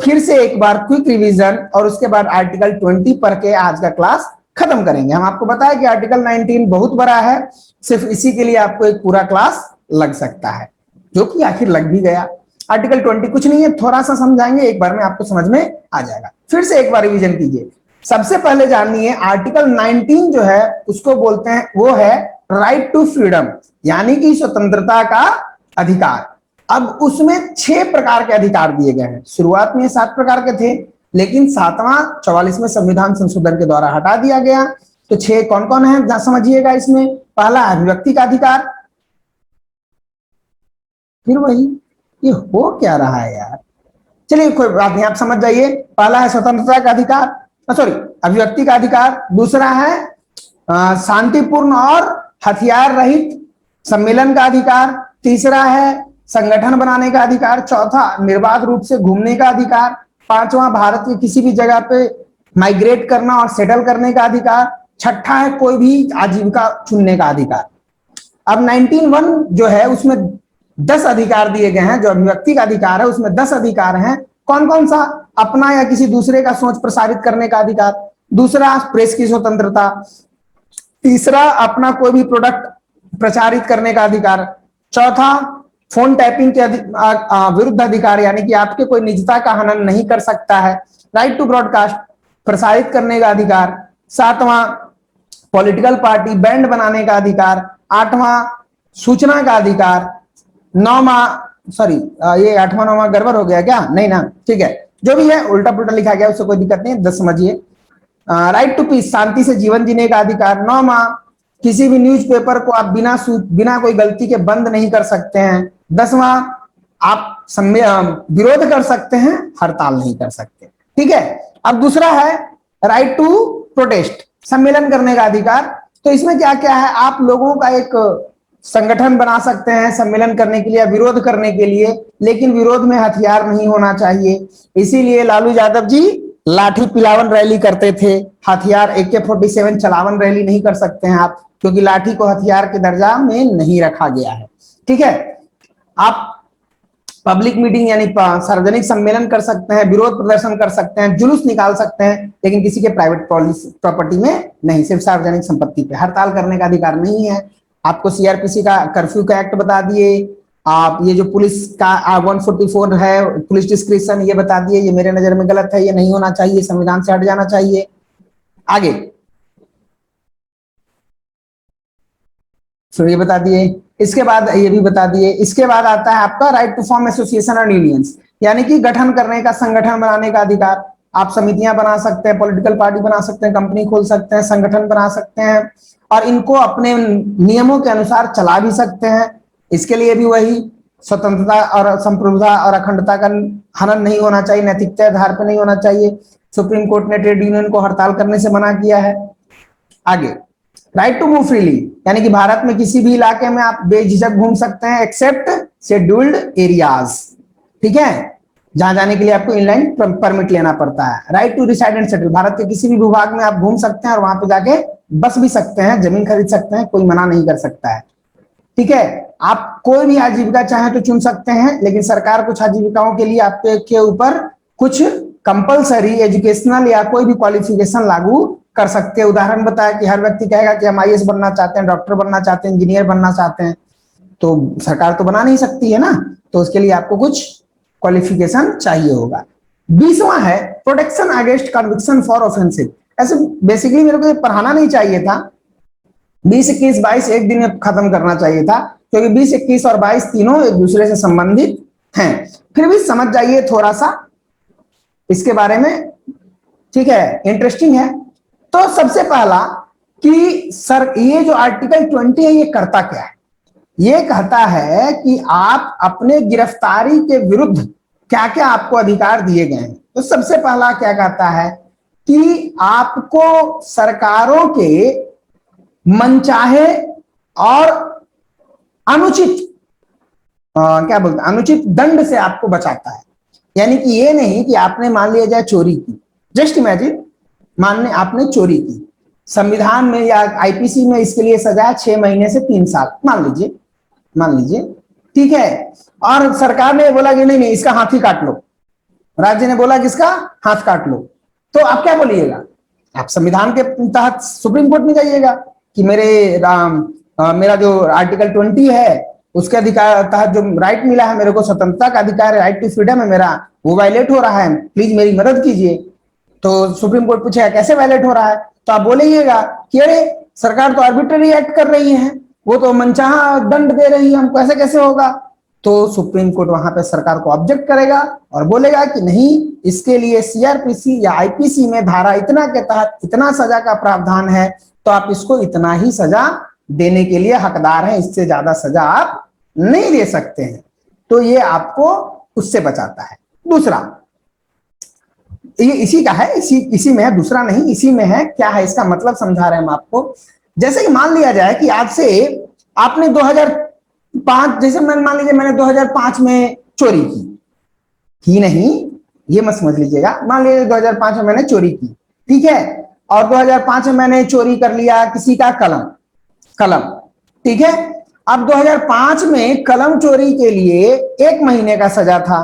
फिर से एक बार क्विक रिवीजन और उसके बाद आर्टिकल 20 पढ़ के आज का क्लास खत्म करेंगे। हम आपको बताया कि आर्टिकल 19 बहुत बड़ा है, सिर्फ इसी के लिए आपको एक पूरा क्लास लग सकता है, जो कि आखिर लग भी गया। आर्टिकल 20 कुछ नहीं है, थोड़ा सा समझाएंगे, एक बार में आपको समझ में आ जाएगा। फिर से एक बार रिवीजन कीजिए। सबसे पहले जानिए आर्टिकल 19 जो है उसको बोलते हैं, वो है राइट टू फ्रीडम, यानी कि स्वतंत्रता का अधिकार। अब उसमें 6 प्रकार के अधिकार दिए गए हैं। शुरुआत में 7 प्रकार के थे, लेकिन 7वां 44वें संविधान संशोधन के द्वारा हटा दिया गया। तो 6 कौन कौन है समझिएगा इसमें। पहला अभिव्यक्ति का अधिकार, फिर वही, ये हो क्या रहा है यार, चलिए कोई बात नहीं, आप समझ जाइए। पहला है स्वतंत्रता का अधिकार, सॉरी अभिव्यक्ति का अधिकार। दूसरा है शांतिपूर्ण और हथियार रहित सम्मेलन का अधिकार। तीसरा है संगठन बनाने का अधिकार। चौथा निर्बाध रूप से घूमने का अधिकार। पांचवा भारत की किसी भी जगह पे माइग्रेट करना और सेटल करने का अधिकार। छठा है कोई भी आजीविका चुनने का अधिकार। अब 19(1) जो है उसमें 10 अधिकार दिए गए हैं। जो अभिव्यक्ति का अधिकार है उसमें 10 अधिकार हैं। कौन कौन सा? अपना या किसी दूसरे का सोच प्रसारित करने का अधिकार। दूसरा प्रेस की स्वतंत्रता। तीसरा अपना कोई भी प्रोडक्ट प्रचारित करने का अधिकार। चौथा फोन टैपिंग के विरुद्ध अधिकार, यानी कि आपके कोई निजता का हनन नहीं कर सकता है। राइट टू ब्रॉडकास्ट, प्रसारित करने का अधिकार। सातवां पॉलिटिकल पार्टी बैंड बनाने का अधिकार। आठवां सूचना का अधिकार। नौवां, सॉरी ये 8वां 9वां गड़बड़ हो गया क्या? नहीं ना, ठीक है, जो भी है उल्टा पुल्टा लिखा गया उससे कोई दिक्कत नहीं, 10 समझिए। राइट टू पीस, शांति से जीवन जीने का अधिकार। 9वां किसी भी न्यूज़पेपर को आप बिना कोई गलती के बंद नहीं कर सकते हैं। 10वां आप विरोध कर सकते हैं, हड़ताल नहीं कर सकते, ठीक है। अब दूसरा है राइट टू प्रोटेस्ट, सम्मेलन करने का अधिकार। तो इसमें क्या क्या है, आप लोगों का एक संगठन बना सकते हैं सम्मेलन करने के लिए, विरोध करने के लिए, लेकिन विरोध में हथियार नहीं होना चाहिए। इसीलिए लालू यादव जी लाठी पिलावन रैली करते थे। हथियार AK-47 चलावन रैली नहीं कर सकते हैं आप, क्योंकि लाठी को हथियार के दर्जा में नहीं रखा गया है, ठीक है। आप पब्लिक मीटिंग यानी सार्वजनिक सम्मेलन कर सकते हैं, विरोध प्रदर्शन कर सकते हैं, जुलूस निकाल सकते हैं, लेकिन किसी के प्राइवेट प्रॉपर्टी में नहीं, सिर्फ सार्वजनिक संपत्ति पे। हड़ताल करने का अधिकार नहीं है आपको। CRPC का कर्फ्यू का एक्ट बता दिए आप। ये जो पुलिस का 144 है पुलिस डिस्क्रिप्शन, ये बता दिए, ये मेरे नजर में गलत है, ये नहीं होना चाहिए, संविधान से हट जाना चाहिए। आगे फिर ये बता दिए, इसके बाद ये भी बता दिए। इसके बाद आता है आपका राइट टू फॉर्म एसोसिएशन और यूनियंस, यानी कि गठन करने का, संगठन बनाने का अधिकार। आप समितियां बना सकते हैं, पॉलिटिकल पार्टी बना सकते हैं, कंपनी खोल सकते हैं, संगठन बना सकते हैं, और इनको अपने नियमों के अनुसार चला भी सकते हैं। इसके लिए भी वही स्वतंत्रता और संप्रभुता और अखंडता का हनन नहीं होना चाहिए, नैतिकता आधार पर नहीं होना चाहिए। सुप्रीम कोर्ट ने ट्रेड यूनियन को हड़ताल करने से मना किया है। आगे राइट टू मूव फ्रीली, यानी कि भारत में किसी भी इलाके में आप बेझिझक घूम सकते हैं एक्सेप्ट शेड्यूल्ड एरियाज, ठीक है, जहां जाने के लिए आपको इनलाइन परमिट लेना पड़ता है। Right to reside and settle, Bharat के किसी भी भूभाग में आप घूम सकते हैं और वहां पे जाके बस भी सकते हैं, जमीन खरीद सकते हैं, कोई मना नहीं कर सकता है, ठीक है। आप कोई भी आजीविका चाहे तो चुन सकते हैं, लेकिन सरकार कुछ आजीविकाओं के लिए आपके ऊपर कुछ कंपलसरी एजुकेशनल या कोई भी क्वालिफिकेशन लागू कर सकते हैं। उदाहरण बताया कि हर व्यक्ति कहेगा कि हम IAS बनना चाहते हैं, डॉक्टर बनना चाहते हैं, इंजीनियर बनना चाहते हैं, तो सरकार तो बना नहीं सकती है ना, तो उसके लिए आपको कुछ क्वालिफिकेशन चाहिए होगा। 20वां है protection against conviction for offensive. ऐसे बेसिकली मेरे को पढ़ाना नहीं चाहिए था, 20, 21, 22 एक दिन में खत्म करना चाहिए था, क्योंकि 20, 21 और 22 तीनों एक दूसरे से संबंधित हैं। फिर भी समझ जाइए थोड़ा सा इसके बारे में, ठीक है, इंटरेस्टिंग है। तो सबसे पहला कि सर ये जो आर्टिकल 20 है ये करता क्या है? ये कहता है कि आप अपने गिरफ्तारी के विरुद्ध क्या क्या आपको अधिकार दिए गए हैं। तो सबसे पहला क्या कहता है कि आपको सरकारों के मनचाहे और अनुचित क्या बोलते हैं, अनुचित दंड से आपको बचाता है। यानी कि ये नहीं कि आपने मान लिया जाए चोरी की, जस्ट इमेजिन मानने आपने चोरी की, संविधान में या IPC में इसके लिए सजा 6 महीने से 3 साल मान लीजिए, ठीक है, और सरकार ने बोला कि नहीं नहीं इसका हाथ ही काट लो, राज्य ने बोला किसका, हाथ काट लो, तो आप क्या बोलिएगा, आप संविधान के तहत सुप्रीम कोर्ट में जाइएगा कि मेरा जो आर्टिकल 20 है उसके अधिकार तहत जो राइट मिला है मेरे को, स्वतंत्रता का अधिकार है, राइट टू फ्रीडम है मेरा, वो वायलेट हो रहा है, प्लीज मेरी मदद कीजिए। तो सुप्रीम कोर्ट पूछेगा कैसे वायलेट हो रहा है, तो आप बोलेंगे कि अरे सरकार तो आर्बिट्ररी एक्ट कर रही है, वो तो मनचाहा दंड दे रही है हमको, ऐसे कैसे होगा। तो सुप्रीम कोर्ट वहां पे सरकार को ऑब्जेक्ट करेगा और बोलेगा कि नहीं, इसके लिए सीआरपीसी या आईपीसी में धारा इतना के तहत इतना सजा का प्रावधान है, तो आप इसको इतना ही सजा देने के लिए हकदार हैं, इससे ज्यादा सजा आप नहीं दे सकते हैं। तो ये आपको उससे बचाता है। दूसरा, ये इसी का है, इसी में है, दूसरा नहीं, इसी में है। क्या है इसका मतलब समझा रहे हैं हम आपको। जैसे कि मान लिया जाए कि आज से आपने 2005, जैसे मान लीजिए मैंने 2005 में चोरी की नहीं, ये मत समझ लीजिएगा, मान लीजिए 2005 में मैंने चोरी की, ठीक है, और 2005 में मैंने चोरी कर लिया किसी का कलम, ठीक है। अब 2005 में कलम चोरी के लिए 1 महीने का सजा था,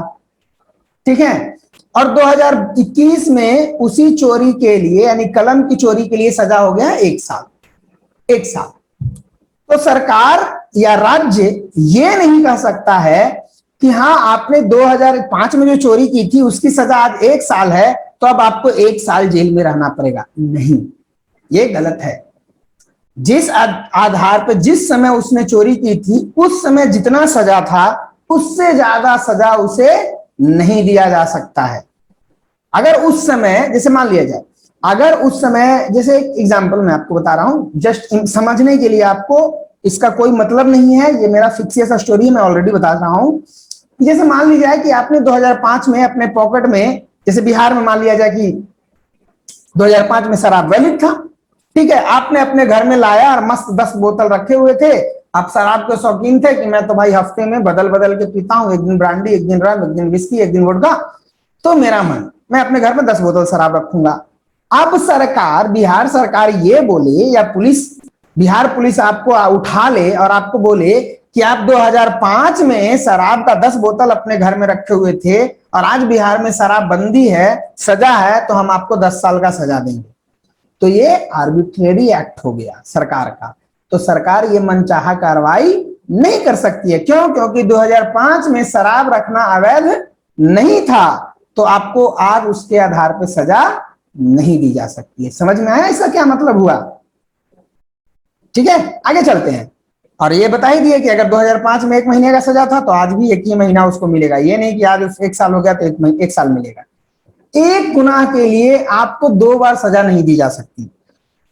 ठीक है, और 2021 में उसी चोरी के लिए यानी कलम की चोरी के लिए सजा हो गया 1 साल। तो सरकार या राज्य ये नहीं कह सकता है कि हाँ आपने 2005 में जो चोरी की थी उसकी सजा आज 1 साल है तो अब आपको 1 साल जेल में रहना पड़ेगा। नहीं, ये गलत है। जिस आधार पर जिस समय उसने चोरी की थी उस समय जितना सजा था उससे ज्यादा सजा उसे नहीं दिया जा सकता है। अगर उस समय, जैसे मान लिया जाए, अगर उस समय, जैसे एक एग्जांपल मैं आपको बता रहा हूं जस्ट समझने के लिए, आपको इसका कोई मतलब नहीं है, ये मेरा फिक्सियस स्टोरी मैं ऑलरेडी बता रहा हूं। जैसे मान लिया जाए कि आपने 2005 में अपने पॉकेट में, जैसे बिहार में मान लिया जाए कि 2005 में शराब वैलिड था, ठीक है, आपने अपने घर में लाया और मस्त 10 बोतल रखे हुए थे, आप शराब के शौकीन थे कि मैं तो भाई हफ्ते में बदल बदल के पीता हूं, एक दिन ब्रांडी, एक दिन रम, एक दिन विस्की, एक दिन वोडका, तो मेरा मन, मैं अपने घर में 10 बोतल शराब रखूंगा। अब सरकार, बिहार सरकार ये बोले या पुलिस, बिहार पुलिस आपको उठा ले और आपको बोले कि आप 2005 में शराब का 10 बोतल अपने घर में रखे हुए थे और आज बिहार में शराब बंदी है, सजा है, तो हम आपको 10 साल का सजा देंगे। तो ये आर्बिट्रेरी एक्ट हो गया सरकार का। तो सरकार ये मनचाहा कार्रवाई नहीं कर सकती है। क्यों? क्योंकि 2005 में शराब रखना अवैध नहीं था, तो आपको आज उसके आधार पर सजा नहीं दी जा सकती है। समझ में आया इसका क्या मतलब हुआ? ठीक है, आगे चलते हैं। और ये बता ही दिए कि अगर 2005 में 1 महीने का सजा था तो आज भी 1 ही महीना उसको मिलेगा। ये नहीं कि आज 1 साल हो गया तो 1 साल मिलेगा। एक गुनाह के लिए आपको 2 बार सजा नहीं दी जा सकती।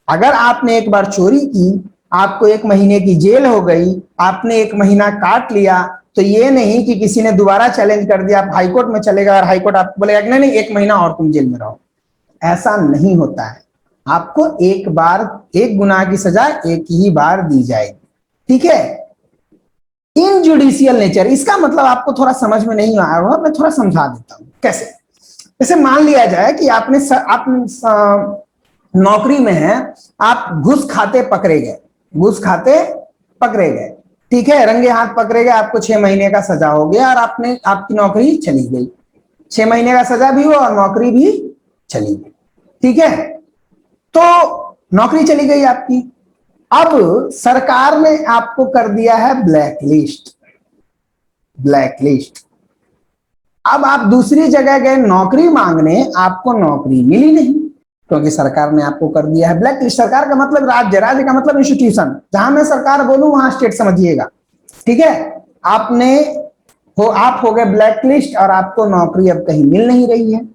अगर आपने एक बार चोरी की, आपको 1 महीने की जेल हो गई, आपने 1 महीना काट लिया, तो ये नहीं कि किसी ने दोबारा चैलेंज कर दिया, आप हाईकोर्ट में चले गए और हाईकोर्ट आपको बोलेगा कि नहीं 1 महीना और तुम जेल में रहो। ऐसा नहीं होता है। आपको एक बार, एक गुनाह की सजा एक ही बार दी जाएगी, ठीक है। इन जुडिशियल नेचर, इसका मतलब आपको थोड़ा समझ में नहीं आया होगा, मैं थोड़ा समझा देता हूं कैसे। जैसे मान लिया जाए कि आप नौकरी में है, आप घूस खाते पकड़े गए, ठीक है, रंगे हाथ पकड़े गए, आपको 6 महीने का सजा हो गया और आपकी नौकरी चली गई। 6 महीने का सजा भी हुआ और नौकरी भी चली गई, ठीक है। तो नौकरी चली गई आपकी। अब सरकार ने आपको कर दिया है ब्लैकलिस्ट। अब आप दूसरी जगह गए नौकरी मांगने, आपको नौकरी मिली नहीं क्योंकि सरकार ने आपको कर दिया है ब्लैकलिस्ट। सरकार का मतलब राज्य का मतलब इंस्टीट्यूशन। जहां मैं सरकार बोलूं वहां स्टेट समझिएगा, ठीक है। आप हो गए ब्लैकलिस्ट और आपको नौकरी अब कहीं मिल नहीं रही है।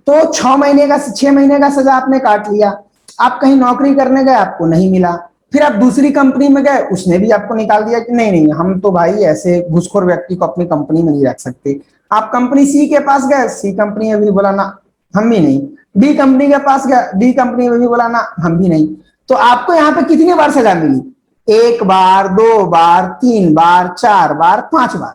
तो 6 महीने का सजा आपने काट लिया, आप कहीं नौकरी करने गए, आपको नहीं मिला, फिर आप दूसरी कंपनी में गए, उसने भी आपको निकाल दिया कि नहीं हम तो भाई ऐसे घूसखोर व्यक्ति को अपनी कंपनी में नहीं रख सकते। आप कंपनी सी के पास गए, सी कंपनी में भी बोला ना हम भी नहीं। डी कंपनी के पास गए, डी कंपनी में भी बोला ना हम भी नहीं। तो आपको यहाँ पे कितनी बार सजा मिली? 1 बार, 2 बार, 3 बार, 4 बार, 5 बार।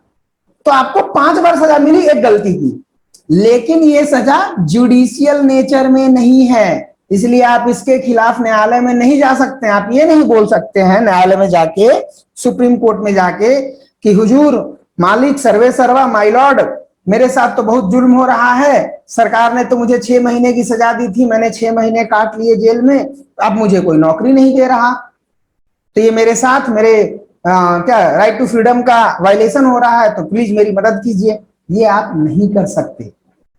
तो आपको 5 बार सजा मिली एक गलती की। लेकिन ये सजा जुडिशियल नेचर में नहीं है, इसलिए आप इसके खिलाफ न्यायालय में नहीं जा सकते। आप ये नहीं बोल सकते हैं न्यायालय में जाके, सुप्रीम कोर्ट में जाके कि हुजूर मालिक सर्वे सर्वा माय लॉर्ड, मेरे साथ तो बहुत जुल्म हो रहा है, सरकार ने तो मुझे 6 महीने की सजा दी थी, मैंने 6 महीने काट लिए जेल में, अब मुझे कोई नौकरी नहीं दे रहा, तो ये मेरे साथ मेरे क्या राइट टू फ्रीडम का वायलेशन हो रहा है, तो प्लीज मेरी मदद कीजिए। ये आप नहीं कर सकते,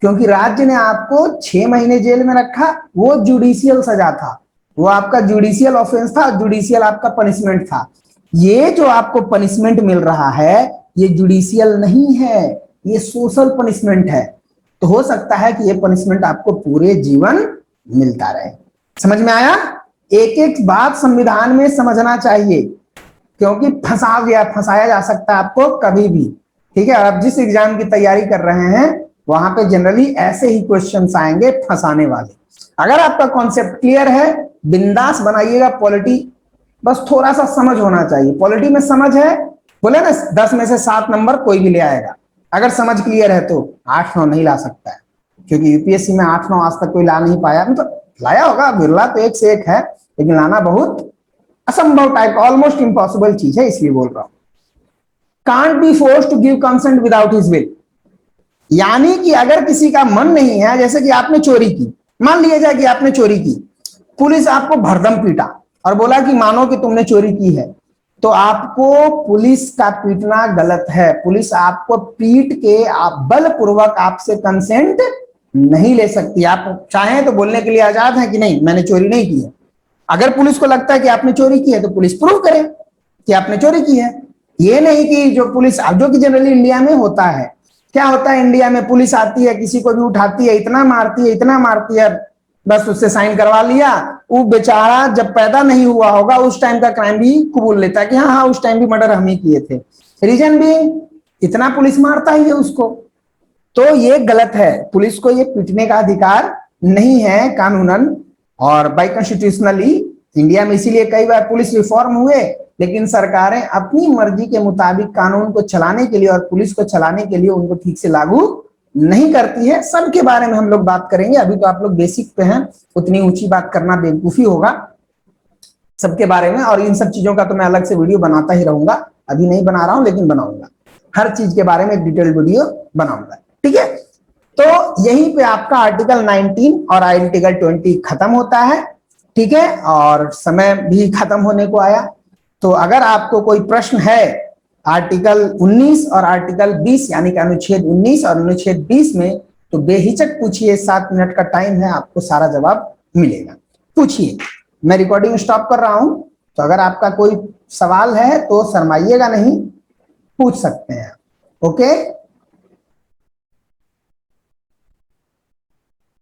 क्योंकि राज्य ने आपको 6 महीने जेल में रखा, वो जुडिशियल सजा था, वो आपका जुडिशियल ऑफेंस था, जुडिशियल आपका पनिशमेंट था। ये जो आपको पनिशमेंट मिल रहा है ये जुडिशियल नहीं है, ये सोशल पनिशमेंट है। तो हो सकता है कि ये पनिशमेंट आपको पूरे जीवन मिलता रहे। समझ में आया? एक एक बात संविधान में समझना चाहिए, क्योंकि फंसाया जा सकता है आपको कभी भी। ठीक है, आप जिस एग्जाम की तैयारी कर रहे हैं वहां पे जनरली ऐसे ही क्वेश्चंस आएंगे फंसाने वाले। अगर आपका कॉन्सेप्ट क्लियर है, बिंदास बनाइएगा पॉलिटी, बस थोड़ा सा समझ होना चाहिए। पॉलिटी में समझ है, बोले ना 10 में से 7 नंबर कोई भी ले आएगा, अगर समझ क्लियर है तो 8-9 नहीं ला सकता है, क्योंकि यूपीएससी में 8-9 आज तक कोई ला नहीं पाया। मतलब लाया होगा, बिरला तो एक से एक है, लेकिन लाना बहुत असंभव टाइप, ऑलमोस्ट इम्पॉसिबल चीज है, इसलिए बोल रहा हूं। Can't be force to give consent without his will, यानी कि अगर किसी का मन नहीं है, जैसे कि आपने चोरी की, मान लिया जाए कि आपने चोरी की, पुलिस आपको भरदम पीटा और बोला कि मानो कि तुमने चोरी की है, तो आपको पुलिस का पीटना गलत है। पुलिस आपको पीट के आप बलपूर्वक आपसे कंसेंट नहीं ले सकती। आप चाहें तो बोलने के लिए आजाद हैं कि नहीं मैंने चोरी नहीं की है। अगर पुलिस को लगता है कि आपने चोरी की है तो पुलिस प्रूव करे कि आपने चोरी की है। ये नहीं कि जो पुलिस, जो कि जनरली इंडिया में होता है, क्या होता है इंडिया में, पुलिस आती है किसी को भी उठाती है, इतना मारती है, बस उससे साइन करवा लिया, वो बेचारा जब पैदा नहीं हुआ होगा उस टाइम का क्राइम भी कबूल लेता है कि हाँ हाँ उस टाइम भी मर्डर हम ही किए थे। रीजन भी इतना पुलिस मारता ही है उसको। तो ये गलत है, पुलिस को ये पीटने का अधिकार नहीं है कानूनन और बाय कॉन्स्टिट्यूशनली इंडिया में। इसीलिए कई बार पुलिस रिफॉर्म हुए, लेकिन सरकारें अपनी मर्जी के मुताबिक कानून को चलाने के लिए और पुलिस को चलाने के लिए उनको ठीक से लागू नहीं करती है। सबके बारे में हम लोग बात करेंगे, अभी तो आप लोग बेसिक पे हैं, उतनी ऊंची बात करना बेवकूफी होगा सबके बारे में। और इन सब चीजों का तो मैं अलग से वीडियो बनाता ही रहूंगा, अभी नहीं बना रहा हूं लेकिन बनाऊंगा, हर चीज के बारे में एक डिटेल वीडियो बनाऊंगा। ठीक है, तो यहीं पे आपका आर्टिकल 19 और आर्टिकल 20 खत्म होता है। ठीक है, और समय भी खत्म होने को आया। तो अगर आपको कोई प्रश्न है आर्टिकल 19 और आर्टिकल 20 यानी कि अनुच्छेद 19 और अनुच्छेद 20 में, तो बेहिचक पूछिए, 7 मिनट का टाइम है, आपको सारा जवाब मिलेगा। पूछिए, मैं रिकॉर्डिंग स्टॉप कर रहा हूं, तो अगर आपका कोई सवाल है तो शर्माइएगा नहीं, पूछ सकते हैं। ओके।